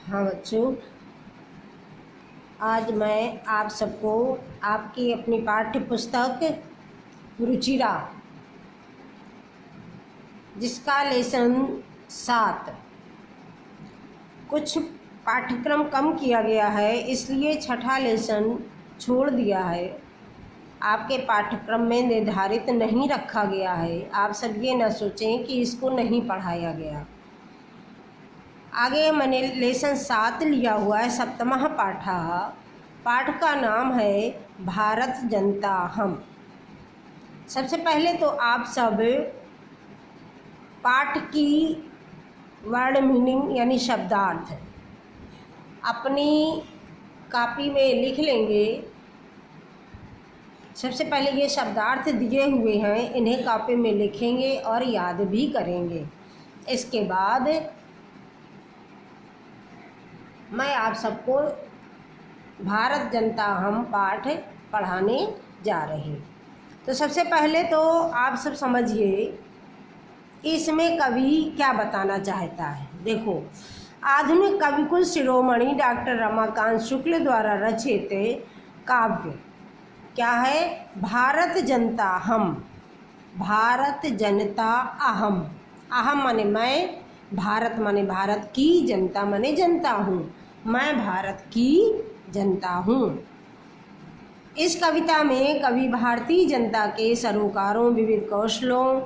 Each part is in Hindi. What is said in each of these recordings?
हाँ बच्चों, आज मैं आप सबको आपकी अपनी पाठ्य पुस्तक रुचिरा जिसका लेसन 7 कुछ पाठ्यक्रम कम किया गया है, इसलिए छठा लेसन छोड़ दिया है। आपके पाठ्यक्रम में निर्धारित नहीं रखा गया है। आप सब ये न सोचें कि इसको नहीं पढ़ाया गया। आगे मैंने लेसन 7 लिया हुआ है, सप्तमः पाठ का नाम है भारत जनता हम। सबसे पहले तो आप सब पाठ की वर्ड मीनिंग यानी शब्दार्थ अपनी कॉपी में लिख लेंगे। सबसे पहले ये शब्दार्थ दिए हुए हैं, इन्हें कॉपी में लिखेंगे और याद भी करेंगे। इसके बाद मैं आप सबको भारत जनता हम पाठ पढ़ाने जा रही हूँ। तो सबसे पहले तो आप सब समझिए कि इसमें कवि क्या बताना चाहता है। देखो, आधुनिक कविकुल शिरोमणि डॉक्टर रमाकांत शुक्ल द्वारा रचित काव्य क्या है? भारत जनता हम। भारत जनता अहम। अहम माने मैं, भारत माने भारत की, जनता माने जनता हूँ। मैं भारत की जनता हूँ। इस कविता में कवि भारतीय जनता के सरोकारों, विविध कौशलों,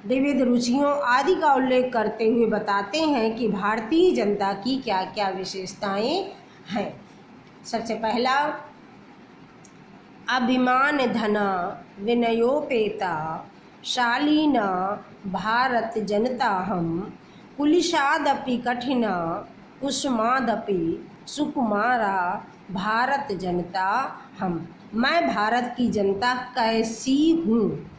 विविध रुचियों आदि का उल्लेख करते हुए बताते हैं कि भारतीय जनता की क्या क्या विशेषताएं हैं। सबसे पहला, अभिमान धना विनयोपेता शालीना भारत जनता हम, कुलिशादपि कठिना कुसुमादपि सुकुमारा भारत जनता हम। मैं भारत की जनता कैसी हूँ,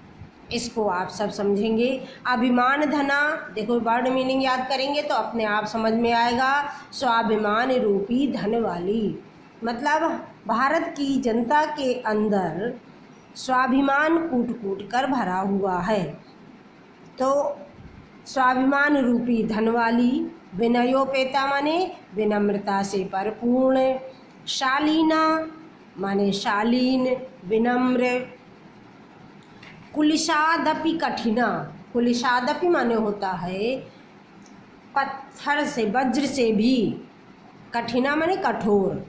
इसको आप सब समझेंगे। अभिमान धना, देखो वर्ड मीनिंग याद करेंगे तो अपने आप समझ में आएगा। स्वाभिमान रूपी धन वाली, मतलब भारत की जनता के अंदर स्वाभिमान कूट कूट कर भरा हुआ है। तो स्वाभिमान रूपी धन वाली। विनयोपेता माने विनम्रता से परिपूर्ण। शालीना माने शालीन, विनम्र। कुलिशादपि कठिना, कुलिशादपि माने होता है पत्थर से, वज्र से भी। कठिना माने कठोर।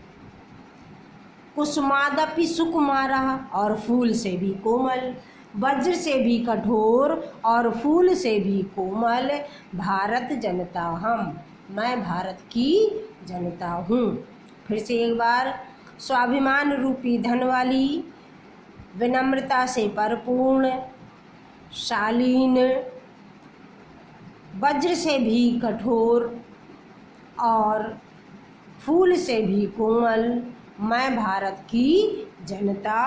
कुसुमादपि सुकुमारा, और फूल से भी कोमल। वज्र से भी कठोर और फूल से भी कोमल भारत जनता हम। मैं भारत की जनता हूँ। फिर से एक बार, स्वाभिमान रूपी धन वाली, विनम्रता से परिपूर्ण, शालीन, वज्र से भी कठोर और फूल से भी कोमल, मैं भारत की जनता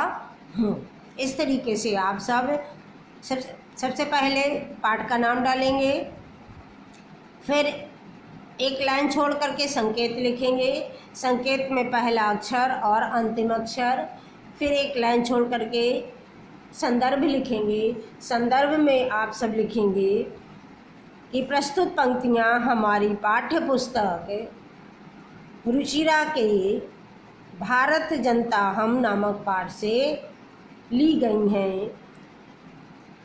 हूँ। इस तरीके से आप सबसे पहले पाठ का नाम डालेंगे, फिर एक लाइन छोड़ करके संकेत लिखेंगे। संकेत में पहला अक्षर और अंतिम अक्षर। फिर एक लाइन छोड़ करके संदर्भ लिखेंगे। संदर्भ में आप सब लिखेंगे कि प्रस्तुत पंक्तियाँ हमारी पाठ्य पुस्तक रुचिरा के भारत जनता हम नामक पाठ से ली गई हैं।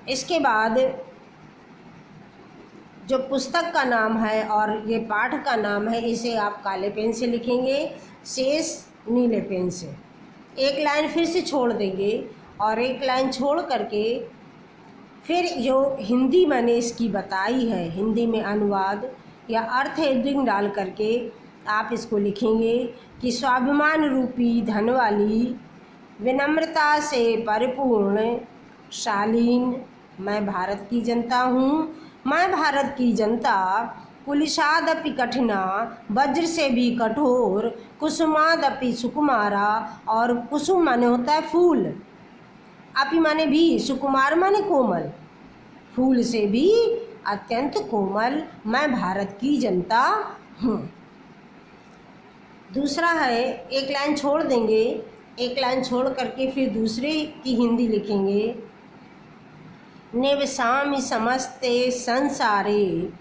इसके बाद जो पुस्तक का नाम है और ये पाठ का नाम है, इसे आप काले पेन से लिखेंगे, शेष नीले पेन से। एक लाइन फिर से छोड़ देंगे और एक लाइन छोड़ करके फिर जो हिंदी मैंने इसकी बताई है, हिंदी में अनुवाद या अर्थ हेडिंग डाल करके आप इसको लिखेंगे कि स्वाभिमान रूपी धन वाली, विनम्रता से परिपूर्ण, शालीन, मैं भारत की जनता हूँ। मैं भारत की जनता कुलिशादपि कठिना, वज्र से भी कठोर, कुसुमादपि सुकुमारा, और कुसुम माने होता है फूल, अपि माने भी, सुकुमार माने कोमल, फूल से भी अत्यंत कोमल, मैं भारत की जनता हूँ। दूसरा है, एक लाइन छोड़ देंगे, एक लाइन छोड़ करके फिर दूसरे की हिंदी लिखेंगे। निवसामि समस्ते संसारे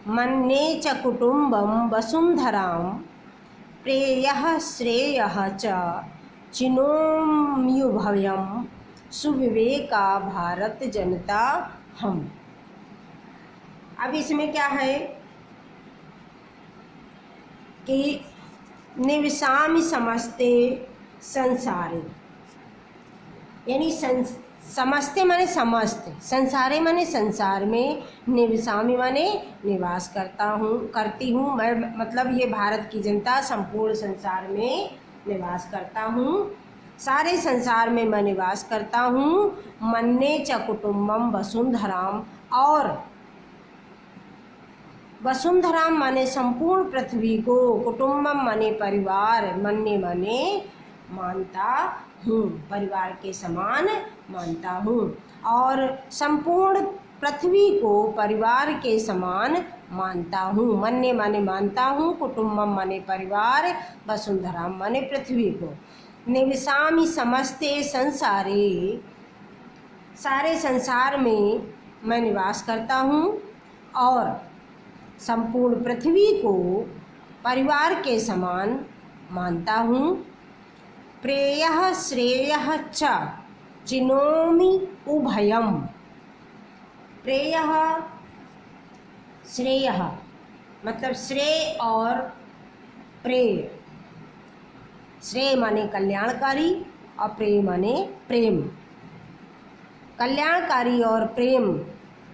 मन्ये च कुटुम्बं वसुंधरां प्रेयः श्रेयः च चिनोम्युभयं सुविवेका भारत जनता हम। अब इसमें क्या है कि निवसामि समस्ते संसारे, यानी समस्ते माने समस्त, संसारे माने संसार में, निवसामि माने निवास करती हूँ मैं, मतलब ये भारत की जनता संपूर्ण संसार में निवास करता हूँ, सारे संसार में मैं निवास करता हूँ। मन्ने च कुटुम्बम वसुंधराम, और वसुंधराम माने संपूर्ण पृथ्वी को, कुटुम्बम माने परिवार, मन्ने माने मानता हूँ, परिवार के समान मानता हूँ, और संपूर्ण पृथ्वी को परिवार के समान मानता हूँ। मन्ने माने मानता हूँ, कुटुम्बम माने परिवार, वसुंधराम माने पृथ्वी को। निवसामि समस्ते संसारे, सारे संसार में मैं निवास करता हूँ, और संपूर्ण पृथ्वी को परिवार के समान मानता हूँ। प्रेयः श्रेयः च चिनोमि उभयम, प्रेयः श्रेयः मतलब श्रेय और प्रेय, श्रेय माने कल्याणकारी और प्रेय माने प्रेम, कल्याणकारी और प्रेम।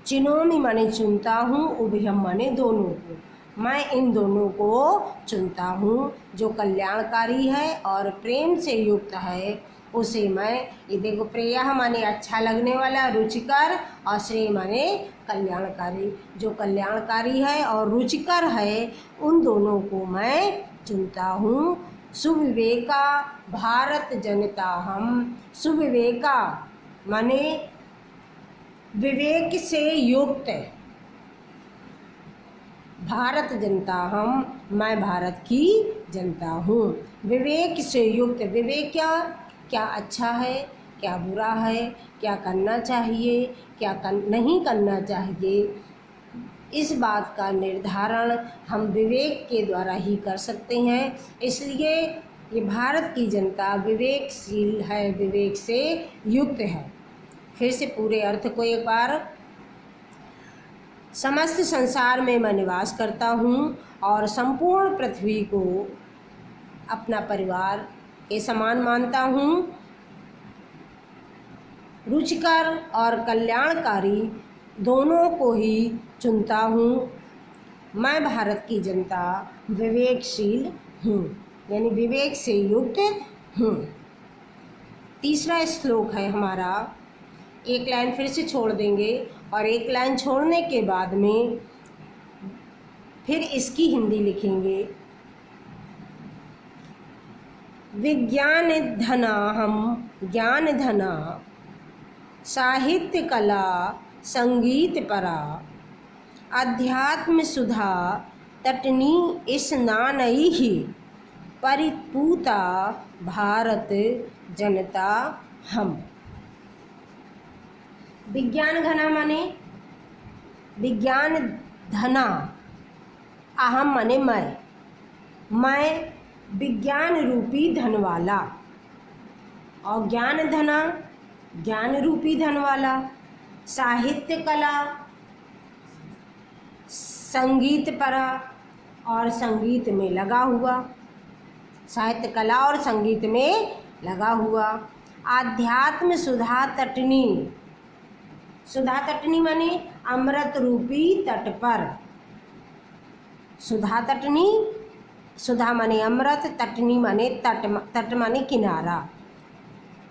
चिनोमि माने चुनता हूँ, उभयम माने दोनों को, मैं इन दोनों को चुनता हूँ, जो कल्याणकारी है और प्रेम से युक्त है उसे मैं, ये देखो प्रेयः माने अच्छा लगने वाला, रुचिकर, और श्रेय माने कल्याणकारी, जो कल्याणकारी है और रुचिकर है उन दोनों को मैं चुनता हूँ। सुविवेका भारत जनता हम, सुविवेका माने विवेक से युक्त, भारत जनता हम, मैं भारत की जनता हूँ। विवेक से युक्त, विवेक क्या अच्छा है, क्या बुरा है, क्या करना चाहिए, क्या नहीं करना चाहिए, इस बात का निर्धारण हम विवेक के द्वारा ही कर सकते हैं। इसलिए ये भारत की जनता विवेकशील है, विवेक से युक्त है। फिर से पूरे अर्थ को एक बार, समस्त संसार में मैं निवास करता हूँ और संपूर्ण पृथ्वी को अपना परिवार के समान मानता हूँ, रुचिकर और कल्याणकारी दोनों को ही चुनता हूँ। मैं भारत की जनता विवेकशील हूँ, यानी विवेक से युक्त हूँ। तीसरा श्लोक है हमारा, एक लाइन फिर से छोड़ देंगे और एक लाइन छोड़ने के बाद में फिर इसकी हिंदी लिखेंगे। विज्ञान धना हम ज्ञान धना, साहित्य कला संगीत परा, अध्यात्म सुधा तटनी स्नानैहि, परिपूता भारत जनता हम। विज्ञान घना माने विज्ञान धना, अहम माने मैं विज्ञान रूपी धन वाला, और ज्ञान धना ज्ञान रूपी धन वाला, साहित्य कला संगीत परा और संगीत में लगा हुआ, साहित्य कला और संगीत में लगा हुआ, आध्यात्म सुधा तटनी, सुधा तटनी माने अमृत रूपी तट पर, सुधा तटनी, सुधा माने अमृत, तटनी माने तट, तट माने किनारा,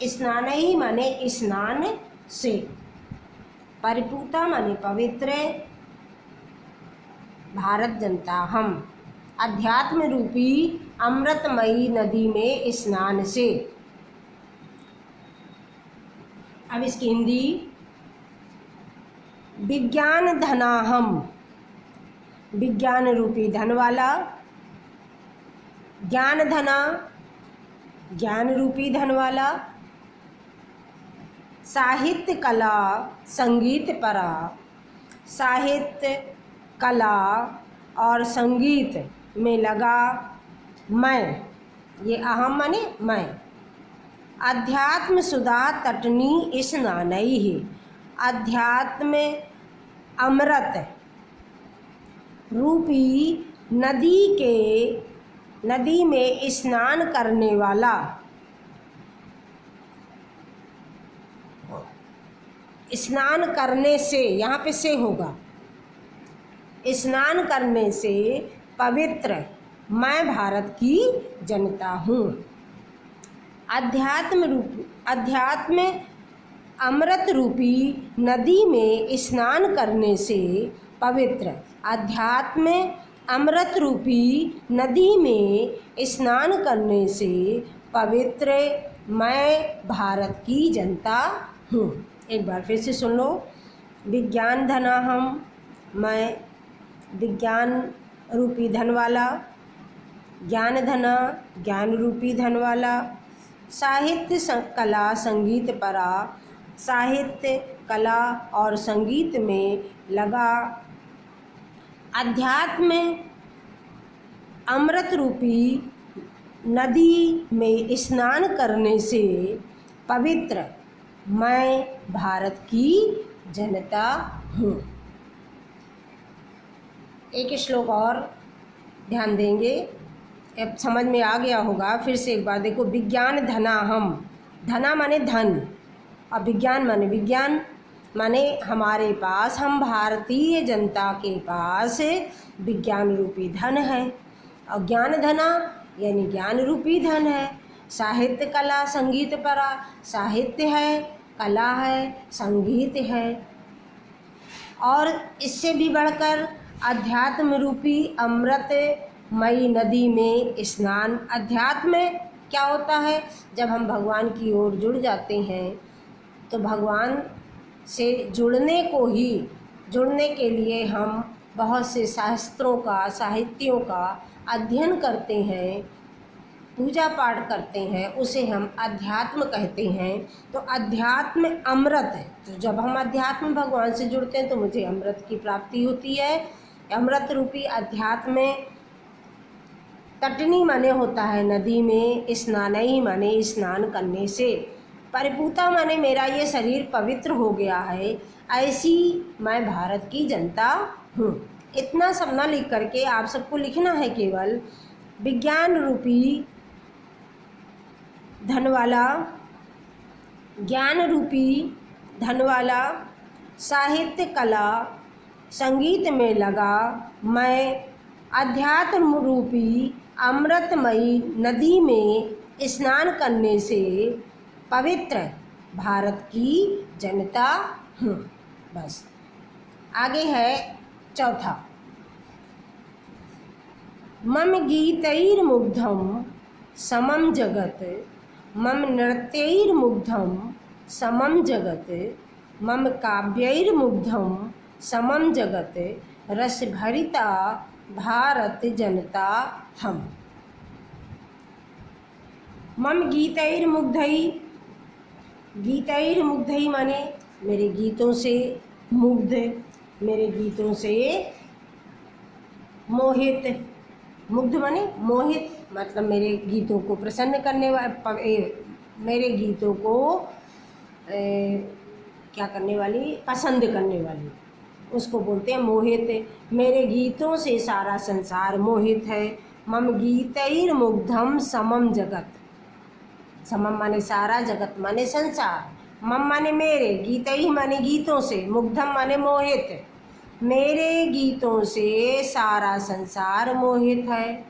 स्नानई माने स्नान से, परिपूता माने पवित्र, भारत जनता हम, अध्यात्म रूपी अमृतमयी नदी में स्नान से। अब इसकी हिंदी, विज्ञान धना हम, विज्ञान रूपी धन वाला, ज्ञान धना ज्ञान रूपी धन वाला, साहित्य कला संगीत परा, साहित्य कला और संगीत में लगा मैं, ये अहम माने मैं। अध्यात्म सुधा तटनी स्नानैहि, अध्यात्म अमृत रूपी नदी में स्नान करने वाला, स्नान करने से, यहाँ पे से होगा, स्नान करने से पवित्र मैं भारत की जनता हूँ। अध्यात्म अमृत रूपी नदी में स्नान करने से पवित्र, अध्यात्म अमृत रूपी नदी में स्नान करने से पवित्र मैं भारत की जनता हूँ। एक बार फिर से सुन लो। विज्ञान धनाहम, मैं विज्ञान रूपी धन वाला, ज्ञान धना ज्ञान रूपी धन वाला, साहित्य कला संगीत परा, साहित्य कला और संगीत में लगा, अध्यात्म अमृत रूपी नदी में स्नान करने से पवित्र मैं भारत की जनता हूँ। एक श्लोक और ध्यान देंगे, अब समझ में आ गया होगा। फिर से एक बार देखो। विज्ञान धनाहम, धना माने धन और विज्ञान माने हमारे पास, हम भारतीय जनता के पास विज्ञान रूपी धन है, और ज्ञान धना यानी ज्ञान रूपी धन है। साहित्य कला संगीत परा, साहित्य है, कला है, संगीत है, और इससे भी बढ़कर अध्यात्म रूपी अमृतमयी नदी में स्नान। अध्यात्म क्या होता है? जब हम भगवान की ओर जुड़ जाते हैं तो भगवान से जुड़ने के लिए हम बहुत से शास्त्रों का, साहित्यों का अध्ययन करते हैं, पूजा पाठ करते हैं, उसे हम अध्यात्म कहते हैं। तो अध्यात्म अमृत है, तो जब हम अध्यात्म भगवान से जुड़ते हैं तो मुझे अमृत की प्राप्ति होती है। अमृत रूपी अध्यात्म तटनी माने होता है नदी में, स्नानई माने स्नान करने से, परिपूता माने मेरा ये शरीर पवित्र हो गया है, ऐसी मैं भारत की जनता हूँ। इतना सब ना लिख करके आप सबको लिखना है केवल विज्ञान रूपी धन वाला, ज्ञान रूपी धन वाला, साहित्य कला संगीत में लगा मैं, अध्यात्म रूपी अमृतमयी नदी में स्नान करने से पवित्र भारत की जनता हूँ। बस आगे है चौथा। मम गीतैर्मुग्धं समम जगत, मम नृत्यैर्मुग्धं समम जगत, मम काव्यैर्मुग्धं समम जगत, रस भरिता भारत जनता हम। मम गीतैर्मुग्धै, गीतैर्मुग्धै माने मेरे गीतों से मुग्ध, मेरे गीतों से मोहित, मुग्ध माने मोहित, मतलब मेरे गीतों को प्रसन्न करने वाले, मेरे गीतों को क्या करने वाली, पसंद करने वाली, उसको बोलते हैं मोहित। मेरे गीतों से सारा संसार मोहित है। मम गीतैर्मुग्धं समम जगत, समम माने सारा, जगत माने संसार, मम माने मेरे, गीतई माने गीतों से, मुग्धम माने मोहित, मेरे गीतों से सारा संसार मोहित है।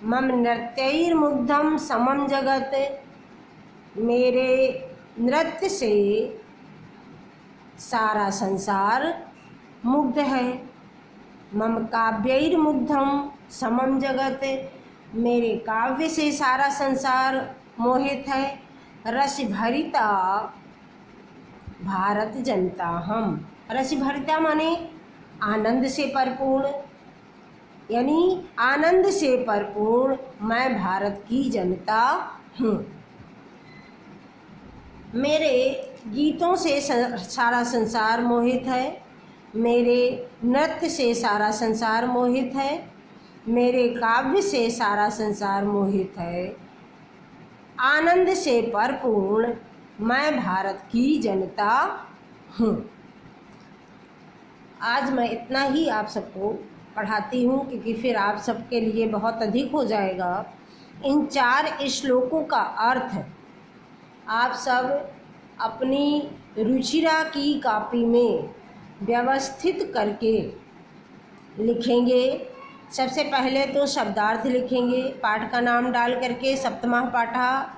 मम नृत्यैर्मुग्धं समम जगत, मेरे नृत्य से सारा संसार मुग्ध है। मम काव्यैर्मुग्धं समम जगत, मेरे काव्य से सारा संसार मोहित है। रस भरिता भारत जनता हम, रस भरिता माने आनंद से परिपूर्ण, यानी आनंद से परिपूर्ण मैं भारत की जनता हूँ। मेरे गीतों से सारा संसार मोहित है, मेरे नृत्य से सारा संसार मोहित है, मेरे काव्य से सारा संसार मोहित है, आनंद से परिपूर्ण मैं भारत की जनता हूँ। आज मैं इतना ही आप सबको पढ़ाती हूँ, क्योंकि फिर आप सबके लिए बहुत अधिक हो जाएगा। इन 4 श्लोकों का अर्थ आप सब अपनी रुचिरा की कॉपी में व्यवस्थित करके लिखेंगे। सबसे पहले तो शब्दार्थ लिखेंगे, पाठ का नाम डाल करके सप्तमः पाठा,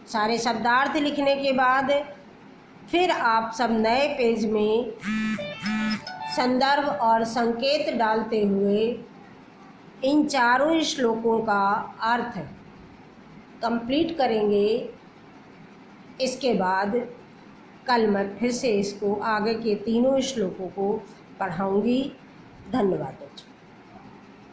सारे शब्दार्थ लिखने के बाद फिर आप सब नए पेज में संदर्भ और संकेत डालते हुए इन 4 श्लोकों का अर्थ कंप्लीट करेंगे। इसके बाद कल मैं फिर से इसको आगे के 3 श्लोकों को पढ़ाऊंगी। धन्यवाद।